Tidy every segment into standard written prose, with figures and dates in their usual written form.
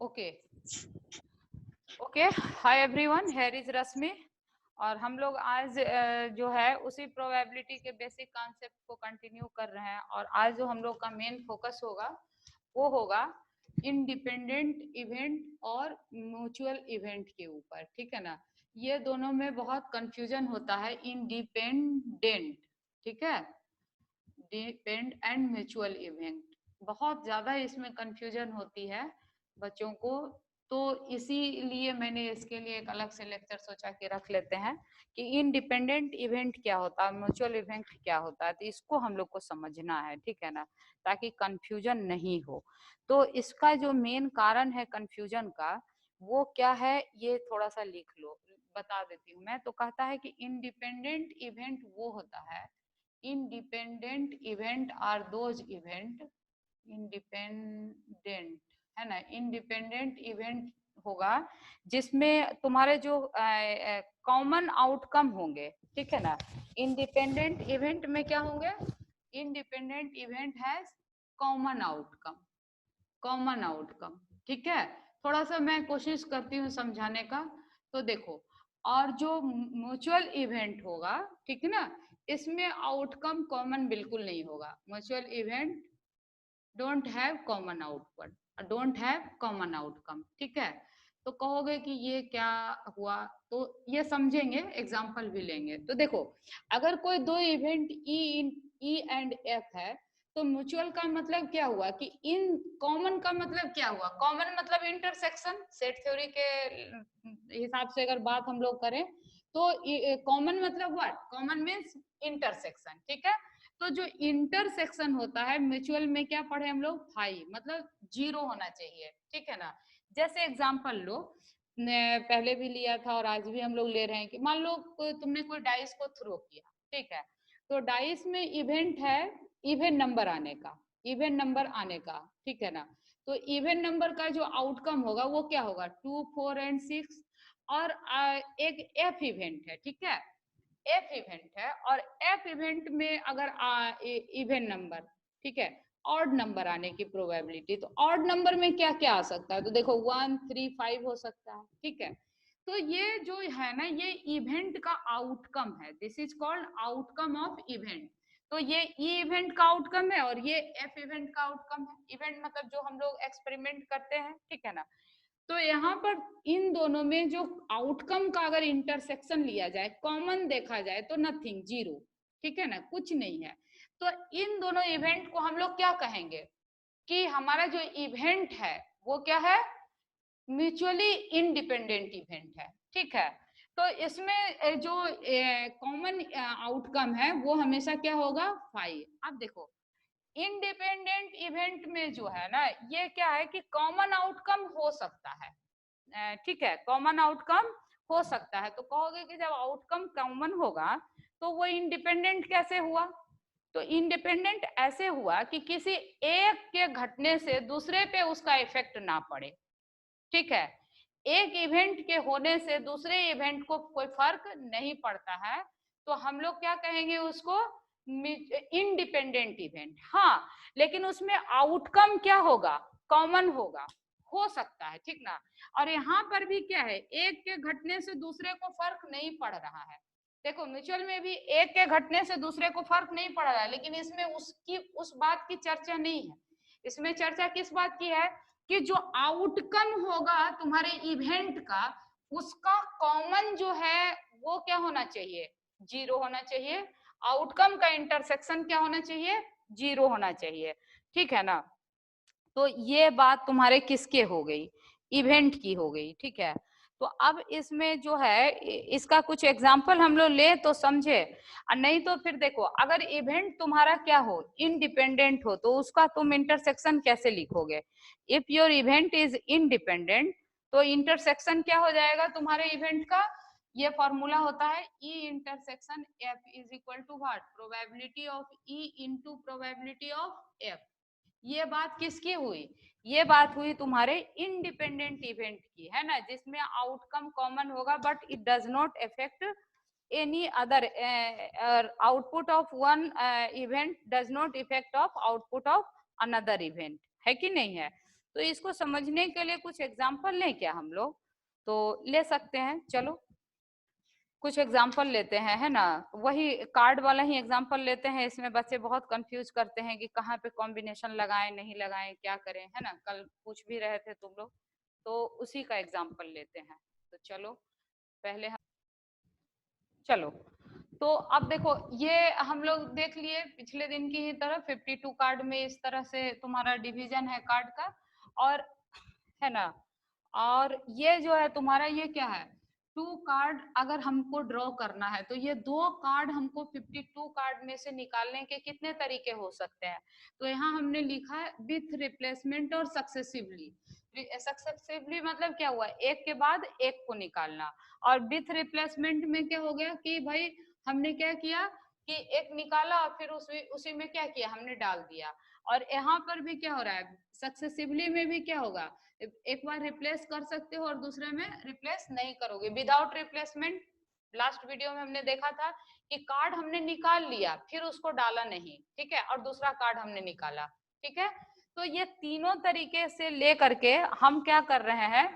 Okay okay, hi everyone, here is Rashmi. और हम लोग आज जो है उसी प्रोबेबिलिटी के बेसिक कॉन्सेप्ट को कंटिन्यू कर रहे हैं। और आज जो हम लोग का मेन फोकस होगा वो होगा इंडिपेंडेंट इवेंट और म्यूचुअल इवेंट के ऊपर, ठीक है ना। ये दोनों में बहुत कंफ्यूजन होता है, इंडिपेंडेंट, ठीक है, डिपेंड एंड म्यूचुअल इवेंट, बहुत ज्यादा इसमें कंफ्यूजन होती है बच्चों को। तो इसीलिए मैंने इसके लिए एक अलग से लेक्चर सोचा कि रख लेते हैं कि इंडिपेंडेंट इवेंट क्या होता है, म्यूचुअल इवेंट क्या होता है। तो इसको हम लोग को समझना है, ठीक है ना, ताकि कंफ्यूजन नहीं हो। तो इसका जो मेन कारण है कंफ्यूजन का वो क्या है, ये थोड़ा सा लिख लो, बता देती हूँ मैं। तो कहता है कि इंडिपेंडेंट इवेंट वो होता है, independent event are those event, independent है ना, इंडिपेंडेंट इवेंट होगा जिसमें तुम्हारे जो कॉमन आउटकम होंगे, ठीक है ना। इंडिपेंडेंट इवेंट में क्या होंगे, independent event has common outcome, common outcome, ठीक है। थोड़ा सा मैं कोशिश करती हूँ समझाने का। तो देखो, और जो म्यूचुअल इवेंट होगा, ठीक है ना, इसमें आउटकम कॉमन बिल्कुल नहीं होगा। Mutual event don't have common output, don't have common outcome, ठीक है। तो कहोगे कि ये क्या हुआ, तो ये समझेंगे, एग्जांपल भी लेंगे। तो देखो, अगर कोई दो इवेंट ई एंड एफ है, तो म्यूचुअल का मतलब क्या हुआ कि इन कॉमन का मतलब क्या हुआ, कॉमन मतलब इंटरसेक्शन। सेट थ्योरी के हिसाब से अगर बात हम लोग करें तो कॉमन मतलब व्हाट, कॉमन मीन्स इंटरसेक्शन, ठीक है। तो जो इंटरसेक्शन होता है म्यूचुअल में, क्या पढ़े हम लोग, फाई, मतलब जीरो होना चाहिए, ठीक है ना। जैसे एग्जांपल लो, पहले भी लिया था और आज भी हम लोग ले रहे हैं कि मान लो तुमने कोई डाइस को थ्रो किया, ठीक है। तो डाइस में इवेंट है इवन नंबर आने का, इवन नंबर आने का, ठीक है ना। तो इवन नंबर का जो आउटकम होगा वो क्या होगा, 2, 4 एंड 6। और एक एफ इवेंट है, ठीक है, एफ इवेंट है। और एफ इवेंट में अगर इवन नंबर, ठीक है, ऑड नंबर आने की प्रोबेबिलिटी, तो ऑड नंबर में क्या क्या आ सकता है, तो देखो 1, 3, 5 हो सकता है, ठीक है। तो ये जो है ना, ये इवेंट का आउटकम है, this is called outcome of event. तो ये ई इवेंट का आउटकम है और ये एफ इवेंट का आउटकम है। इवेंट मतलब जो हम लोग एक्सपेरिमेंट करते हैं, ठीक है ना। तो यहाँ पर इन दोनों में जो आउटकम का अगर इंटरसेक्शन लिया जाए, कॉमन देखा जाए, तो नथिंग, जीरो, ठीक है ना, कुछ नहीं है। तो इन दोनों इवेंट को हम लोग क्या कहेंगे कि हमारा जो इवेंट है वो क्या है, म्यूचुअली इंडिपेंडेंट इवेंट है, ठीक है। तो इसमें जो कॉमन आउटकम है वो हमेशा क्या होगा, फाइव। अब देखो, इंडिपेंडेंट इवेंट में जो है ना, ये क्या है कि कॉमन आउटकम हो सकता है, ठीक है, कॉमन आउटकम हो सकता है। तो कहोगे कि जब आउटकम कॉमन होगा तो वो इंडिपेंडेंट कैसे हुआ, तो इंडिपेंडेंट ऐसे हुआ कि किसी एक के घटने से दूसरे पे उसका इफेक्ट ना पड़े, ठीक है। एक इवेंट के होने से दूसरे इवेंट को कोई फर्क नहीं पड़ता है, तो हम लोग क्या कहेंगे उसको, इंडिपेंडेंट इवेंट। हाँ, लेकिन उसमें आउटकम क्या होगा, कॉमन होगा, हो सकता है, ठीक ना। और यहाँ पर भी क्या है, एक के घटने से दूसरे को फर्क नहीं पड़ रहा है। देखो, म्यूचुअल में भी एक के घटने से दूसरे को फर्क नहीं पड़ रहा है, लेकिन इसमें उसकी उस बात की चर्चा नहीं है। इसमें चर्चा किस बात की है कि जो आउटकम होगा तुम्हारे इवेंट का, उसका कॉमन जो है वो क्या होना चाहिए, जीरो होना चाहिए। आउटकम का इंटरसेक्शन क्या होना चाहिए, जीरो होना चाहिए, ठीक है ना। तो ये बात तुम्हारे किसके हो गई, इवेंट की हो गई, ठीक है। तो अब इसमें जो है इसका कुछ एग्जांपल हम लोग ले तो समझे, और नहीं तो फिर देखो, अगर इवेंट तुम्हारा क्या हो, इंडिपेंडेंट हो, तो उसका तुम इंटरसेक्शन कैसे लिखोगे। If your event is independent, तो इंटरसेक्शन क्या हो जाएगा तुम्हारे इवेंट का, ये फॉर्मूला होता है E intersection F is equal to what, probability of E into probability of F. ये बात किसकी हुई, ये बात हुई तुम्हारे इंडिपेंडेंट इवेंट की, है ना, जिसमें आउटकम कॉमन होगा but it does not affect any other output of one event does not effect of output of another event, है कि नहीं है। तो तो इसको समझने के लिए कुछ एग्जाम्पल लें क्या हम लोग? तो ले सकते हैं, चलो कुछ एग्जाम्पल लेते हैं, है ना। वही कार्ड वाला ही एग्जाम्पल लेते हैं। इसमें बच्चे बहुत कंफ्यूज करते हैं कि कहाँ पे कॉम्बिनेशन लगाएं नहीं लगाएं, क्या करें, है ना। कल पूछ भी रहे थे तुम लोग, तो उसी का एग्जाम्पल लेते हैं। तो चलो पहले हम, चलो तो अब देखो, ये हम लोग देख लिए पिछले दिन की ही तरह 52 कार्ड में इस तरह से तुम्हारा डिवीजन है कार्ड का, और है ना। और ये जो है तुम्हारा, ये क्या है, 2 कार्ड अगर हमको ड्रॉ करना है तो ये 2 कार्ड हमको 52 कार्ड में से निकालने के कितने तरीके हो सकते हैं। तो यहाँ हमने लिखा है विथ रिप्लेसमेंट और सक्सेसिवली। सक्सेसिवली मतलब क्या हुआ, एक के बाद एक को निकालना। और विथ रिप्लेसमेंट में क्या हो गया कि भाई हमने क्या किया कि एक निकाला और फिर उसी में क्या किया, हमने डाल दिया। और यहाँ पर भी क्या हो रहा है, सक्सेसिवली में भी क्या होगा, एक बार रिप्लेस कर सकते हो और दूसरे में रिप्लेस नहीं करोगे। विदाउट रिप्लेसमेंट लास्ट वीडियो में हमने देखा था कि कार्ड हमने निकाल लिया फिर उसको डाला नहीं, ठीक है, और दूसरा कार्ड हमने निकाला, ठीक है। तो ये तीनों तरीके से ले करके हम क्या कर रहे हैं,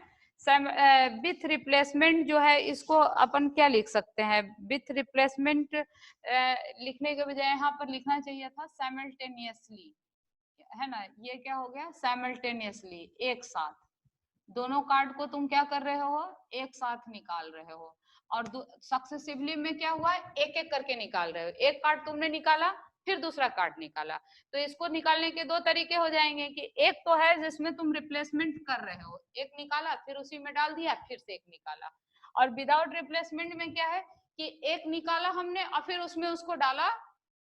विथ रिप्लेसमेंट जो है इसको अपन क्या लिख सकते हैं, विथ रिप्लेसमेंट लिखने के बजाय यहाँ पर लिखना चाहिए था साइमल्टेनियसली, है ना। ये क्या हो गया, साइमल्टेनियसली, एक साथ दोनों कार्ड को तुम क्या कर रहे हो, एक साथ निकाल रहे हो। और सक्सेसिवली में क्या हुआ, एक एक करके निकाल रहे हो। एक कार्ड तुमने निकाला फिर दूसरा कार्ड निकाला, तो इसको निकालने के 2 तरीके हो जाएंगे कि एक तो है जिसमें तुम रिप्लेसमेंट कर रहे हो, एक निकाला फिर उसी में डाल दिया फिर से एक निकाला। और विदाउट रिप्लेसमेंट में क्या है कि एक निकाला हमने और फिर उसमें उसको डाला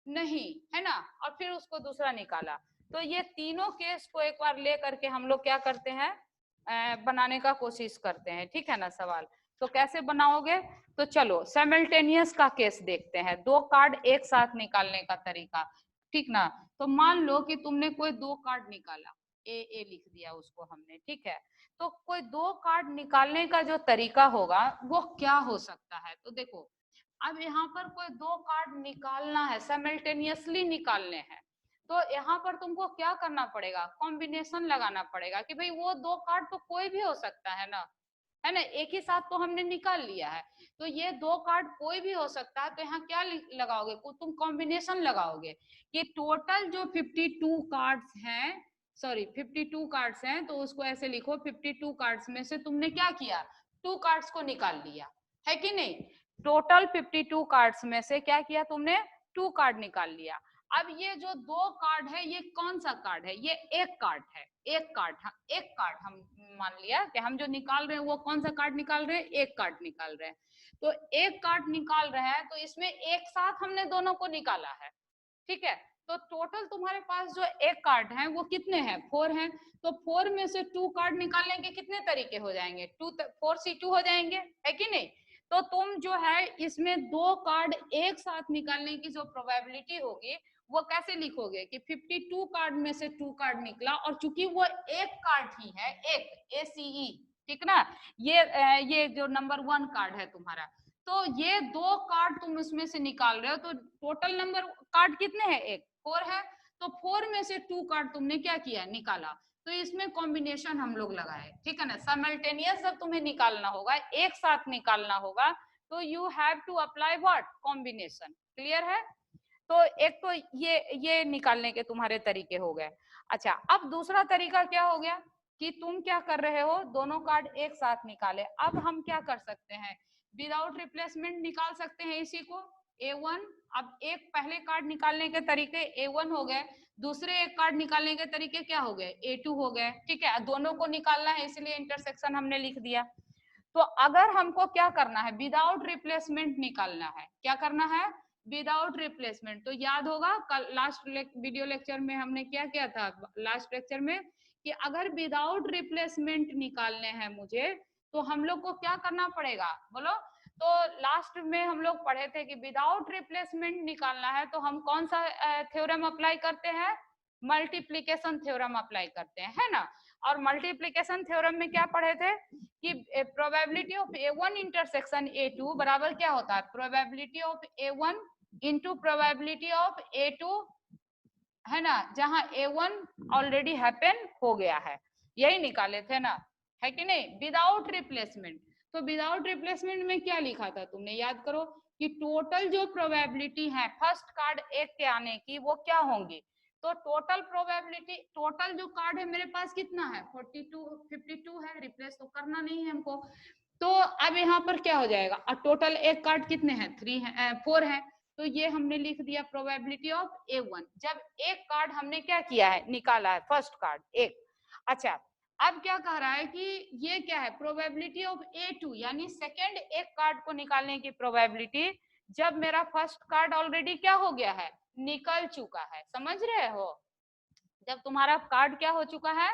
नहीं, है ना, और फिर उसको दूसरा निकाला। तो ये तीनों केस को एक बार ले करके हम लोग क्या करते हैं, बनाने का कोशिश करते हैं, ठीक है ना। सवाल तो कैसे बनाओगे, तो चलो साइमल्टेनियस का केस देखते हैं, 2 कार्ड एक साथ निकालने का तरीका, ठीक ना। तो मान लो कि तुमने कोई 2 कार्ड निकाला, ए लिख दिया उसको हमने, ठीक है। तो कोई 2 कार्ड निकालने का जो तरीका होगा वो क्या हो सकता है, तो देखो अब यहाँ पर कोई 2 कार्ड निकालना है, साइमल्टेनियसली निकालने हैं, तो यहाँ पर तुमको क्या करना पड़ेगा, कॉम्बिनेशन लगाना पड़ेगा कि भाई वो 2 कार्ड तो कोई भी हो सकता है ना, है ना, एक ही साथ तो हमने निकाल लिया है, तो ये 2 कार्ड कोई भी हो सकता है। तो यहाँ क्या लगाओगे, तुम कॉम्बिनेशन लगाओगे कि टोटल जो 52 कार्ड्स हैं, सॉरी 52 कार्ड्स हैं, तो उसको ऐसे लिखो 52 कार्ड्स में से तुमने क्या किया, 2 कार्ड्स को निकाल लिया, है कि नहीं। टोटल 52 कार्ड्स में से क्या किया तुमने, 2 कार्ड निकाल लिया। अब ये जो 2 कार्ड है ये कौन सा कार्ड है, ये एक कार्ड है, एक कार्ड हम मान लिया कि हम जो निकाल रहे हैं वो कौन सा कार्ड निकाल रहे हैं, एक कार्ड निकाल रहे हैं। तो एक कार्ड निकाल रहे हैं तो इसमें एक साथ हमने दोनों को निकाला है, ठीक है। तो टोटल तुम्हारे पास जो एक कार्ड है वो कितने हैं, 4 हैं। तो 4 में से 2 कार्ड निकालने के कितने तरीके हो जाएंगे, 4C2 हो जाएंगे, है कि नहीं। तो तुम जो है इसमें 2 कार्ड एक साथ निकालने की जो प्रोबेबिलिटी होगी वो कैसे लिखोगे कि 52 कार्ड में से 2 कार्ड निकला, और चूंकि वो एक कार्ड ही है, एक ACE, ठीक ना, ये जो नंबर 1 कार्ड है तुम्हारा, तो ये 2 कार्ड तुम इसमें से निकाल रहे हो, तो टोटल नंबर कार्ड कितने हैं, एक 4 है। तो 4 में से 2 कार्ड तुमने क्या किया, निकाला, तो इसमें कॉम्बिनेशन हम लोग लगाए, ठीक है ना। साइमल्टेनियस जब तुम्हें निकालना होगा, एक साथ निकालना होगा, तो you have to apply what, combination, clear है। तो एक तो ये निकालने के तुम्हारे तरीके हो गए। अच्छा, अब दूसरा तरीका क्या हो गया कि तुम क्या कर रहे हो, दोनों कार्ड एक साथ निकाले। अब हम क्या कर सकते हैं, विदाउट रिप्लेसमेंट निकाल सकते हैं इसी को, A1। अब एक पहले कार्ड निकालने के तरीके A1 हो गए, दूसरे एक कार्ड निकालने के तरीके क्या हो गए, A2 हो गए, ठीक है। दोनों को निकालना है इसलिए इंटरसेक्शन हमने लिख दिया। तो अगर हमको क्या करना है, विदाउट रिप्लेसमेंट निकालना है, क्या करना है, विदाउट रिप्लेसमेंट। तो याद होगा कल लास्ट वीडियो लेक्चर में हमने क्या किया था, लास्ट लेक्चर में, कि अगर विदाउट रिप्लेसमेंट निकालने हैं मुझे तो हम लोग को क्या करना पड़ेगा, बोलो। तो लास्ट में हम लोग पढ़े थे कि विदाउट रिप्लेसमेंट निकालना है तो हम कौन सा थ्योरम अप्लाई करते हैं, मल्टीप्लीकेशन थ्योरम अप्लाई करते हैं, है ना। और मल्टीप्लीकेशन थ्योरम में क्या पढ़े थे कि probability of A1 intersection A2 बराबर क्या होता है, probability of A1 into probability of A2, है ना, जहां A1 ऑलरेडी हैपन हो गया है, यही निकाले थे ना, है कि नहीं, विदाउट रिप्लेसमेंट। तो विदाउट रिप्लेसमेंट में क्या लिखा था तुमने, याद करो कि टोटल जो प्रोबेबिलिटी है फर्स्ट कार्ड एक के आने की वो क्या होंगी। तो टोटल प्रोबेबिलिटी, टोटल जो कार्ड है मेरे पास कितना है 52 है, रिप्लेस तो करना नहीं है हमको। तो अब यहाँ पर क्या हो जाएगा, और टोटल एक कार्ड कितने हैं 4 है, तो ये हमने लिख दिया प्रोबेबिलिटी ऑफ A1। जब एक कार्ड हमने क्या किया है, निकाला है फर्स्ट कार्ड एक। अच्छा, अब क्या कह रहा है कि ये क्या है, प्रोबेबिलिटी ऑफ A2, यानी सेकेंड एक कार्ड को निकालने की प्रोबेबिलिटी, जब मेरा फर्स्ट कार्ड ऑलरेडी क्या हो गया है, निकल चुका है। समझ रहे हो, जब तुम्हारा कार्ड क्या हो चुका है,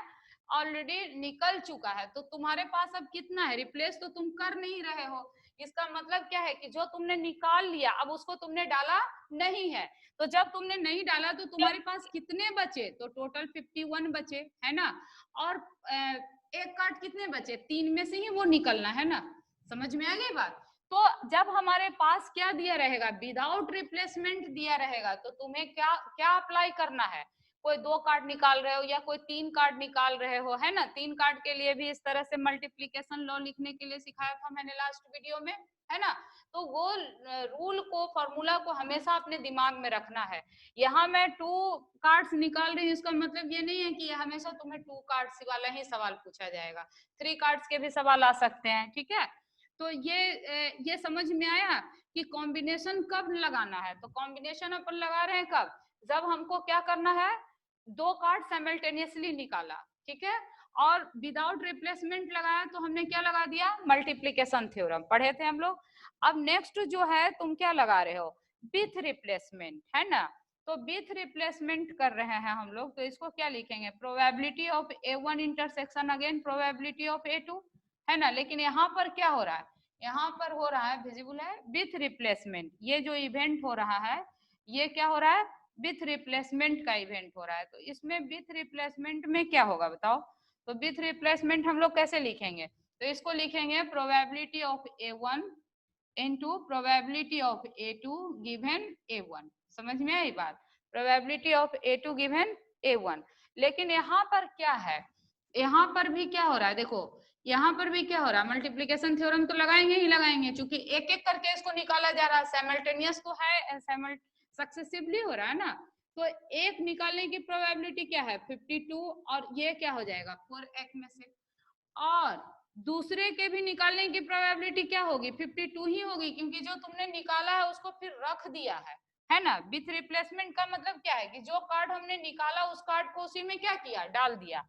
ऑलरेडी निकल चुका है, तो तुम्हारे पास अब कितना है, रिप्लेस तो तुम कर नहीं रहे हो। इसका मतलब क्या है कि जो तुमने निकाल लिया अब उसको तुमने डाला नहीं है। तो जब तुमने नहीं डाला तो तुम्हारे पास कितने बचे, तो टोटल 51 बचे, है ना। और एक कार्ड कितने बचे, 3 में से ही वो निकलना है ना। समझ में आ गई बात। तो जब हमारे पास क्या दिया रहेगा, विदाउट रिप्लेसमेंट दिया रहेगा, तो तुम्हें क्या क्या अप्लाई करना है, कोई 2 कार्ड निकाल रहे हो या कोई 3 कार्ड निकाल रहे हो, है ना। 3 कार्ड के लिए भी इस तरह से मल्टीप्लीकेशन लॉ लिखने के लिए सिखाया था मैंने लास्ट वीडियो में, है ना। तो वो रूल को, फॉर्मूला को हमेशा अपने दिमाग में रखना है। यहाँ मैं 2 कार्ड्स निकाल रही हूँ, इसका मतलब ये नहीं है कि हमेशा तुम्हें 2 कार्ड्स वाला ही सवाल पूछा जाएगा, 3 कार्ड्स के भी सवाल आ सकते हैं, ठीक है। तो ये समझ में आया कि कॉम्बिनेशन कब लगाना है। तो कॉम्बिनेशन अपन लगा रहे हैं कब, जब हमको क्या करना है, 2 कार्ड साइमल्टेनियसली निकाला, ठीक है, और विदाउट रिप्लेसमेंट लगाया, तो हमने क्या लगा दिया, मल्टीप्लीकेशन थ्योरम पढ़े थे हम लोग। अब नेक्स्ट जो है तुम क्या लगा रहे हो, विथ रिप्लेसमेंट, है ना। तो विथ रिप्लेसमेंट कर रहे हैं हम लोग, तो इसको क्या लिखेंगे, probability of A1 intersection again probability of A2, है ना। लेकिन यहाँ पर क्या हो रहा है, यहाँ पर हो रहा है, विजिबल है, विथ रिप्लेसमेंट। ये जो इवेंट हो रहा है ये क्या हो रहा है, विथ रिप्लेसमेंट का इवेंट हो रहा है। तो इसमें विथ रिप्लेसमेंट में क्या होगा बताओ। तो विथ रिप्लेसमेंट हम लोग कैसे लिखेंगे, तो इसको लिखेंगे probability of A1 into probability of A2 given A1। समझ में आई बात, probability of A2 given A1। लेकिन यहाँ पर क्या है, यहाँ पर भी क्या हो रहा है, देखो यहाँ पर भी क्या हो रहा है, मल्टीप्लीकेशन थ्योरम तो लगाएंगे ही लगाएंगे, क्योंकि एक एक करके इसको निकाला जा रहा है, साइमल्टेनियस तो है, सक्सेसिवली हो रहा है ना। तो एक निकालने की प्रोबेबिलिटी क्या है 52, और ये क्या हो जाएगा 4 एक में से, और दूसरे के भी निकालने की प्रोबेबिलिटी क्या होगी 52 ही होगी, क्योंकि जो तुमने निकाला है उसको फिर रख दिया है ना। विथ रिप्लेसमेंट का मतलब क्या है कि जो कार्ड हमने निकाला उस कार्ड को उसी में क्या किया, डाल दिया।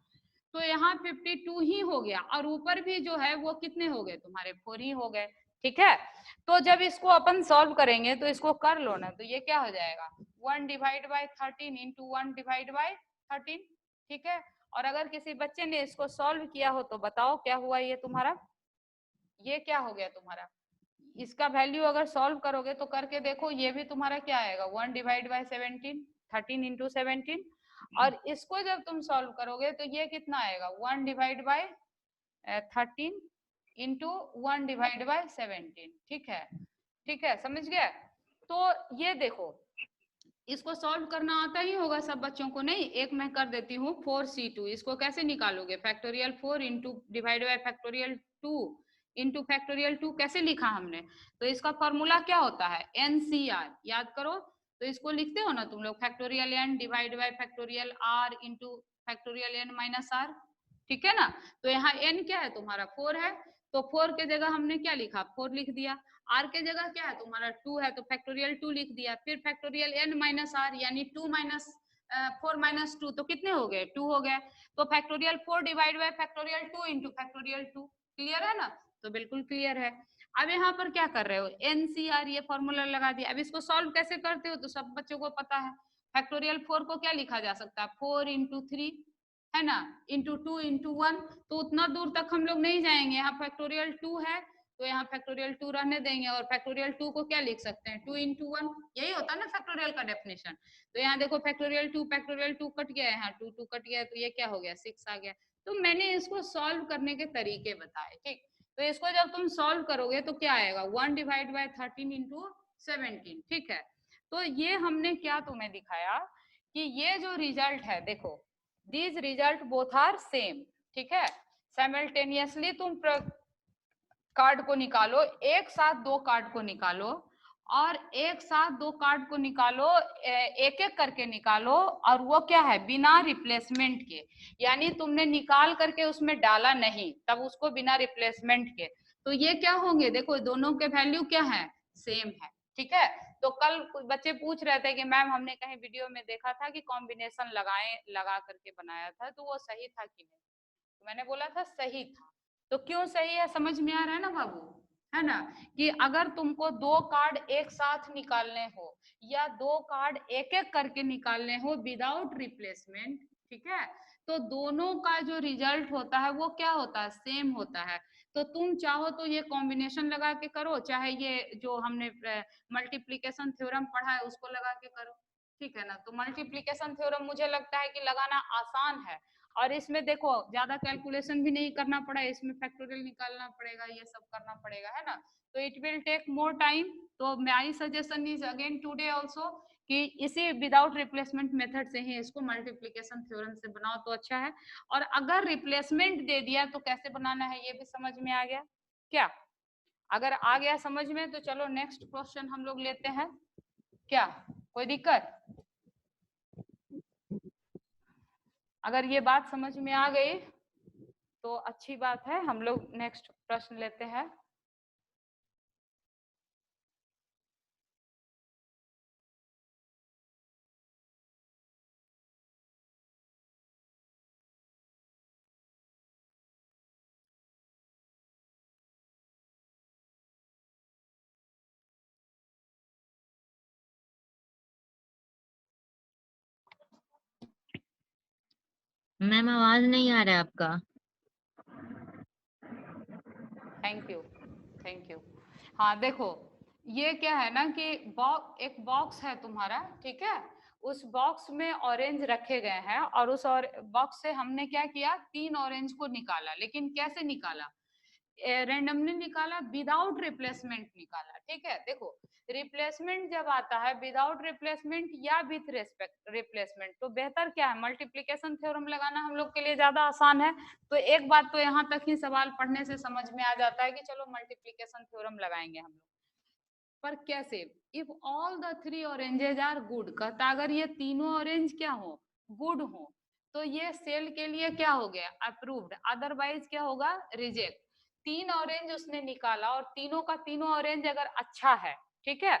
तो यहाँ 52 ही हो गया, और ऊपर भी जो है वो कितने हो गए तुम्हारे 4 ही हो गए, ठीक है। तो जब इसको अपन सॉल्व करेंगे तो इसको कर लो ना, तो ये क्या हो जाएगा 1 divide by 13 into 1 divide by 13, ठीक है। और अगर किसी बच्चे ने इसको सॉल्व किया हो तो बताओ क्या हुआ ये तुम्हारा, ये क्या हो गया तुम्हारा, इसका वैल्यू अगर सॉल्व करोगे तो करके देखो, ये भी तुम्हारा क्या आएगा 1 डिवाइड बाई 17, 13 इंटू 17। और इसको जब तुम सॉल्व करोगे तो ये कितना आएगा 1 divide by 13 into 1 divide by 17, ठीक है, ठीक है, समझ गए। तो ये देखो इसको सॉल्व करना आता ही होगा सब बच्चों को, नहीं एक मैं कर देती हूँ 4C2, इसको कैसे निकालोगे, factorial 4 into divide by factorial 2 into factorial 2 कैसे लिखा हमने, तो इसका फॉर्मूला क्या होता है NCR, याद करो। तो इसको लिखते हो ना तुम लोग, factorial n divide by factorial r into factorial n minus r, ठीक है ना। तो यहाँ n क्या है तुम्हारा 4 है, तो 4 के जगह हमने क्या लिखा 4 लिख दिया, r के जगह क्या है तुम्हारा 2 है, तो फैक्टोरियल 2 लिख दिया, फिर फैक्टोरियल n माइनस r यानी 2 माइनस 4 माइनस 2, तो कितने हो गए 2 हो गए। तो factorial 4 divide by factorial 2 into factorial 2, clear है ना, तो बिल्कुल क्लियर है। अब यहाँ पर क्या कर रहे हो NCR ये फॉर्मूला लगा दिया। अब इसको सॉल्व कैसे करते हो तो सब बच्चों को पता है, फैक्टोरियल 4 को क्या लिखा जा सकता है 4 इंटू 3, है ना, इंटू 2 इंटू 1, तो उतना दूर तक हम लोग नहीं जाएंगे, यहाँ फैक्टोरियल 2 है तो यहाँ फैक्टोरियल 2 रहने देंगे, और फैक्टोरियल 2 को क्या लिख सकते हैं 2 इंटू 1, यही होता है ना फैक्टोरियल का डेफिनेशन। तो यहाँ देखो फैक्टोरियल 2 कट गया, यहाँ 2 2 कट गया, तो ये क्या हो गया 6 आ गया। तो मैंने इसको सॉल्व करने के तरीके बताए, ठीक। तो इसको जब तुम सॉल्व करोगे तो क्या आएगा 1 डिवाइड बाई 13 इंटू 17, ठीक है। तो ये हमने क्या तुम्हें दिखाया कि ये जो रिजल्ट है देखो, these result both are same, ठीक है। साइमल्टेनियसली तुम कार्ड को निकालो, एक साथ दो कार्ड को निकालो, और एक साथ दो कार्ड को निकालो, एक एक करके निकालो, और वो क्या है, बिना रिप्लेसमेंट के, यानी तुमने निकाल करके उसमें डाला नहीं, तब उसको बिना रिप्लेसमेंट के, तो ये क्या होंगे, देखो दोनों के वैल्यू क्या है, सेम है। ठीक है। तो कल बच्चे पूछ रहे थे कि मैम हमने कहीं वीडियो में देखा था कि कॉम्बिनेशन लगा करके बनाया था, तो वो सही था कि नहीं, तो मैंने बोला था सही था। तो क्यों सही है, समझ में आ रहा है ना बाबू, है ना, कि अगर तुमको दो कार्ड एक साथ निकालने हो, या दो कार्ड एक एक करके निकालने हो विदाउट रिप्लेसमेंट, ठीक है, तो दोनों का जो रिजल्ट होता है वो क्या होता है, सेम होता है। तो तुम चाहो तो ये कॉम्बिनेशन लगा के करो, चाहे ये जो हमने मल्टीप्लीकेशन थ्योरम पढ़ा है उसको लगा के करो, ठीक है ना। तो मल्टीप्लीकेशन थ्योरम मुझे लगता है कि लगाना आसान है, और इसमें देखो ज्यादा कैलकुलेशन भी नहीं करना पड़ा, इसमें फैक्टोरियल निकालना पड़ेगा, ये सब करना पड़ेगा, है ना, तो it will take more time. तो my suggestion is again today also कि इसी विदाउट रिप्लेसमेंट मेथड से ही इसको मल्टीप्लिकेशन थ्योरम से बनाओ तो अच्छा है। और अगर रिप्लेसमेंट दे दिया तो कैसे बनाना है ये भी समझ में आ गया क्या, अगर आ गया समझ में तो चलो नेक्स्ट क्वेश्चन हम लोग लेते हैं, क्या कोई दिक्कत, अगर ये बात समझ में आ गई तो अच्छी बात है, हम लोग नेक्स्ट प्रश्न लेते हैं। मैम आवाज नहीं आ रहा है आपका। Thank you, thank you. हाँ देखो, ये क्या है ना कि एक बॉक्स है तुम्हारा, ठीक है, उस बॉक्स में ऑरेंज रखे गए हैं, और उस और बॉक्स से हमने क्या किया, तीन ऑरेंज को निकाला, लेकिन कैसे निकाला, रेंडमली निकाला, विदाउट रिप्लेसमेंट निकाला, ठीक है। देखो रिप्लेसमेंट जब आता है, विदाउट रिप्लेसमेंट या विथ रेस्पेक्ट रिप्लेसमेंट, तो बेहतर क्या है, मल्टीप्लिकेशन थ्योरम लगाना हम लोग के लिए ज्यादा आसान है। तो एक बात तो यहाँ तक ही सवाल पढ़ने से समझ में आ जाता है कि चलो मल्टीप्लिकेशन थ्योरम लगाएंगे हम लोग, पर कैसे, if all the three oranges are good, कहता अगर ये तीनों ऑरेंज क्या हो, गुड हो, तो ये सेल के लिए क्या हो गया, अप्रूव्ड, अदरवाइज क्या होगा, रिजेक्ट। तीन ऑरेंज उसने निकाला और तीनों का तीनों ऑरेंज अगर अच्छा है, ठीक है,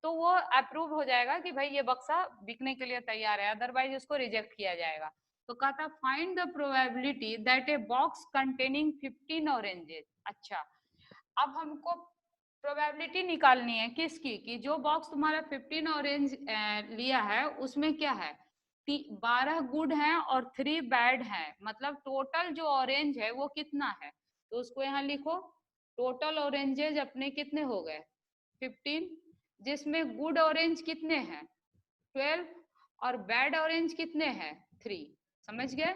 तो वो अप्रूव हो जाएगा कि भाई ये बक्सा बिकने के लिए तैयार है, अदरवाइज उसको रिजेक्ट किया जाएगा। तो कहता find the probability that a box containing 15 oranges, अच्छा, अब हमको प्रोबेबिलिटी निकालनी है किसकी, कि जो बॉक्स तुम्हारा 15 ऑरेंज लिया है उसमें क्या है, 12 गुड हैं और 3 बैड हैं, मतलब टोटल जो ऑरेंज है वो कितना है, तो उसको यहाँ लिखो, टोटल ऑरेंजेज अपने कितने हो गए 15, जिसमें गुड ऑरेंज कितने हैं 12, और बैड ऑरेंज कितने हैं 3, समझ गए,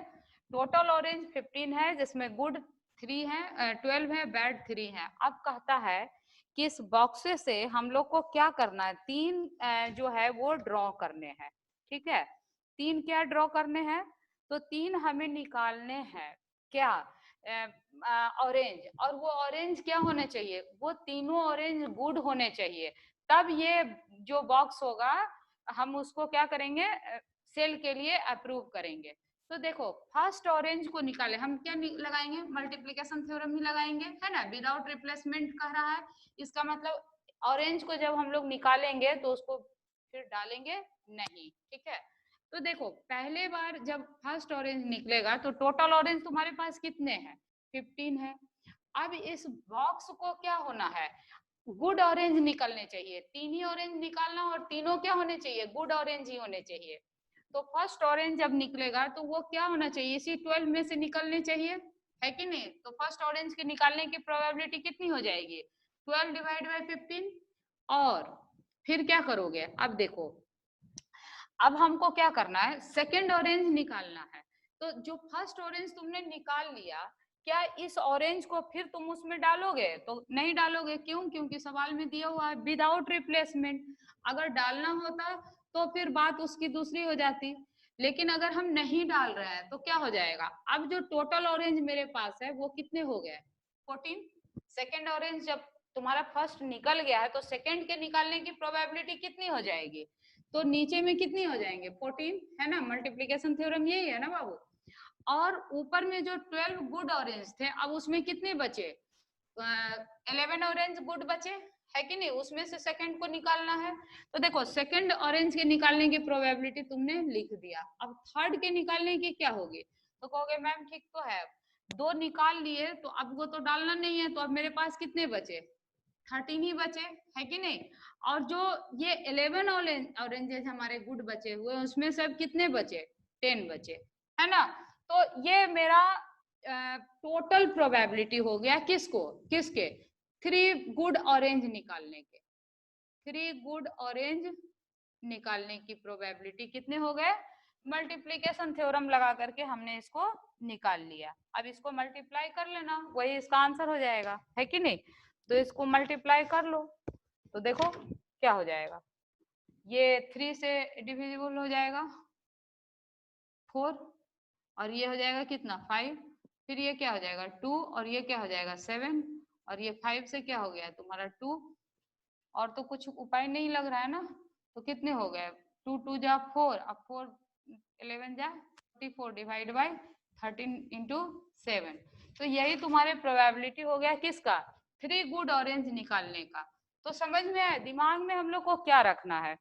टोटल ऑरेंज 15 है जिसमें गुड 3 है, 12 है, बैड 3 है। अब कहता है कि इस बॉक्स से हम लोग को क्या करना है, तीन जो है वो ड्रॉ करने हैं, ठीक है, तीन क्या ड्रॉ करने हैं, तो तीन हमें निकालने हैं, क्या, ऑरेंज, और वो ऑरेंज क्या होने चाहिए, वो तीनों ऑरेंज गुड होने चाहिए, तब ये जो बॉक्स होगा हम उसको क्या करेंगे, सेल के लिए अप्रूव करेंगे। तो देखो फर्स्ट ऑरेंज को निकाले, हम क्या लगाएंगे, मल्टीप्लिकेशन थ्योरम ही लगाएंगे, है ना, विदाउट रिप्लेसमेंट कह रहा है, इसका मतलब ऑरेंज को जब हम लोग निकालेंगे तो उसको फिर डालेंगे नहीं, ठीक है। तो देखो पहले बार जब फर्स्ट ऑरेंज निकलेगा तो टोटल ऑरेंज तुम्हारे पास कितने हैं 15 है, अब इस बॉक्स को क्या होना है, गुड ऑरेंज निकलने चाहिए, तीन ही ऑरेंज निकालना और तीनों क्या होने चाहिए, गुड ऑरेंज ही होने चाहिए। तो फर्स्ट ऑरेंज जब निकलेगा तो वो क्या होना चाहिए, इसी 12 में से निकलने चाहिए, है कि नहीं, तो फर्स्ट ऑरेंज के निकालने की प्रोबेबिलिटी कितनी हो जाएगी 12 डिवाइड बाई 15, और फिर क्या करोगे, अब देखो अब हमको क्या करना है, सेकेंड ऑरेंज निकालना है, तो जो फर्स्ट ऑरेंज तुमने निकाल लिया, क्या इस ऑरेंज को फिर तुम उसमें डालोगे, तो नहीं डालोगे, क्यों, क्योंकि सवाल में दिया हुआ है विदाउट रिप्लेसमेंट, अगर डालना होता तो फिर बात उसकी दूसरी हो जाती, लेकिन अगर हम नहीं डाल रहे हैं तो क्या हो जाएगा, अब जो टोटल ऑरेंज मेरे पास है वो कितने हो गए 14। सेकेंड ऑरेंज जब तुम्हारा फर्स्ट निकल गया है तो सेकेंड के निकालने की प्रोबेबिलिटी कितनी हो जाएगी, तो नीचे में कितनी हो जाएंगे 14, है ना, मल्टीप्लीकेशन थ्योरम यही है ना बाबू। और ऊपर में जो 12 गुड ऑरेंज थे, अब उसमें कितने बचे 11 ऑरेंज गुड बचे, है कि नहीं, उसमें से सेकंड को निकालना है। तो देखो सेकंड ऑरेंज के निकालने की प्रोबेबिलिटी तुमने लिख दिया, अब थर्ड के निकालने की क्या होगी, तो कहोगे मैम ठीक तो है, दो निकाल लिए तो अब वो तो डालना नहीं है, तो अब मेरे पास कितने बचे 13 ही बचे, है कि नहीं। और जो ये 11 ऑरेंजेस हमारे गुड बचे हुए उसमें से अब कितने बचे 10 बचे, है ना। तो ये मेरा टोटल प्रोबेबिलिटी हो गया किसको, किसके 3 गुड ऑरेंज निकालने के, 3 गुड ऑरेंज निकालने की प्रोबेबिलिटी कितने हो गए, मल्टीप्लीकेशन थ्योरम लगा करके हमने इसको निकाल लिया। अब इसको मल्टीप्लाई कर लेना, वही इसका आंसर हो जाएगा, है कि नहीं। तो इसको मल्टीप्लाई कर लो तो देखो क्या हो जाएगा, ये 3 से डिविजिबल हो जाएगा 4, और ये हो जाएगा कितना 5, फिर ये क्या हो जाएगा 2, और ये क्या हो जाएगा 7, और ये 5 से क्या हो गया तुम्हारा 2, और तो कुछ उपाय नहीं लग रहा है ना, तो कितने हो गए 2 2 जा 4, अब 4 11 जा 44 डिवाइड बाय 13 इंटू 7, तो यही तुम्हारे प्रोबेबिलिटी हो गया किसका 3 गुड ऑरेंज निकालने का। तो समझ में आया, दिमाग में हम लोग को क्या रखना है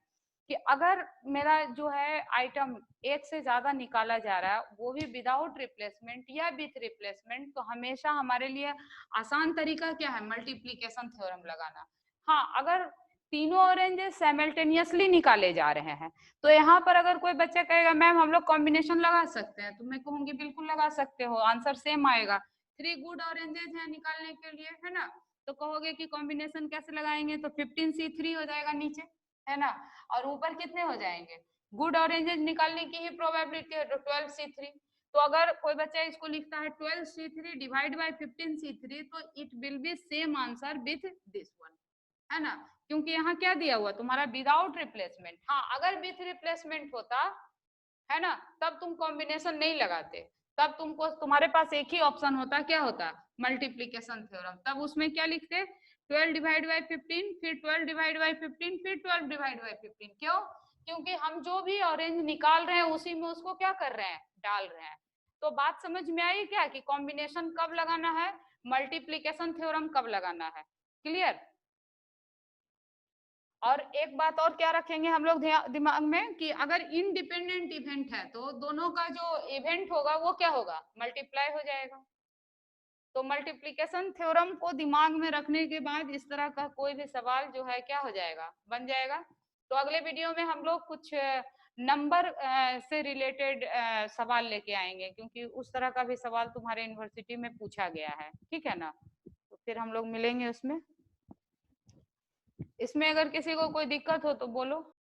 कि अगर मेरा जो है आइटम एक से ज्यादा निकाला जा रहा है वो भी विदाउट रिप्लेसमेंट या विथ रिप्लेसमेंट, तो हमेशा हमारे लिए आसान तरीका क्या है मल्टीप्लीकेशन थ्योरम लगाना। हाँ, अगर तीनों ऑरेंजेस साइमल्टेनियसली निकाले जा रहे हैं तो यहाँ पर अगर कोई बच्चा कहेगा मैम हम लोग कॉम्बिनेशन लगा सकते हैं, तो मैं कहूंगी बिल्कुल लगा सकते हो, आंसर सेम आएगा। 3 गुड ऑरेंजेस है निकालने के लिए, है ना, तो कहोगे कि कॉम्बिनेशन कैसे लगाएंगे, तो 15C3 हो जाएगा नीचे, है ना, और ऊपर कितने हो जाएंगे गुड ऑरेंजेस निकालने की ही प्रोबेबिलिटी है तो 12C3। तो अगर कोई बच्चा इसको लिखता है 12C3 डिवाइड बाय 15C3, तो it will be same answer with this one, है ना, क्योंकि यहाँ क्या दिया हुआ तुम्हारा विदाउट रिप्लेसमेंट। हाँ, अगर विथ रिप्लेसमेंट होता, है ना, तब तुम कॉम्बिनेशन नहीं लगाते, तब तुमको तुम्हारे पास एक ही ऑप्शन होता, क्या होता मल्टीप्लीकेशन थ्योरम, तब उसमें क्या लिखते 12 डिवाइड बाय 15, फिर 12 डिवाइड बाय 15, फिर 12 डिवाइड बाय 15। क्यों, क्योंकि हम जो भी ऑरेंज निकाल रहे हैं उसी में उसको क्या कर रहे हैं डाल रहे हैं। तो बात समझ में आई क्या कि कॉम्बिनेशन कब लगाना है, मल्टीप्लीकेशन थ्योरम कब लगाना है, क्लियर। और एक बात और क्या रखेंगे हम लोग दिमाग में कि अगर इंडिपेंडेंट इवेंट है तो दोनों का जो इवेंट होगा वो क्या होगा मल्टीप्लाई हो जाएगा। तो मल्टीप्लीकेशन थ्योरम को दिमाग में रखने के बाद इस तरह का कोई भी सवाल जो है क्या हो जाएगा बन जाएगा। तो अगले वीडियो में हम लोग कुछ नंबर से रिलेटेड सवाल लेके आएंगे, क्योंकि उस तरह का भी सवाल तुम्हारे यूनिवर्सिटी में पूछा गया है, ठीक है ना। तो फिर हम लोग मिलेंगे उसमें। इसमें अगर किसी को कोई दिक्कत हो तो बोलो।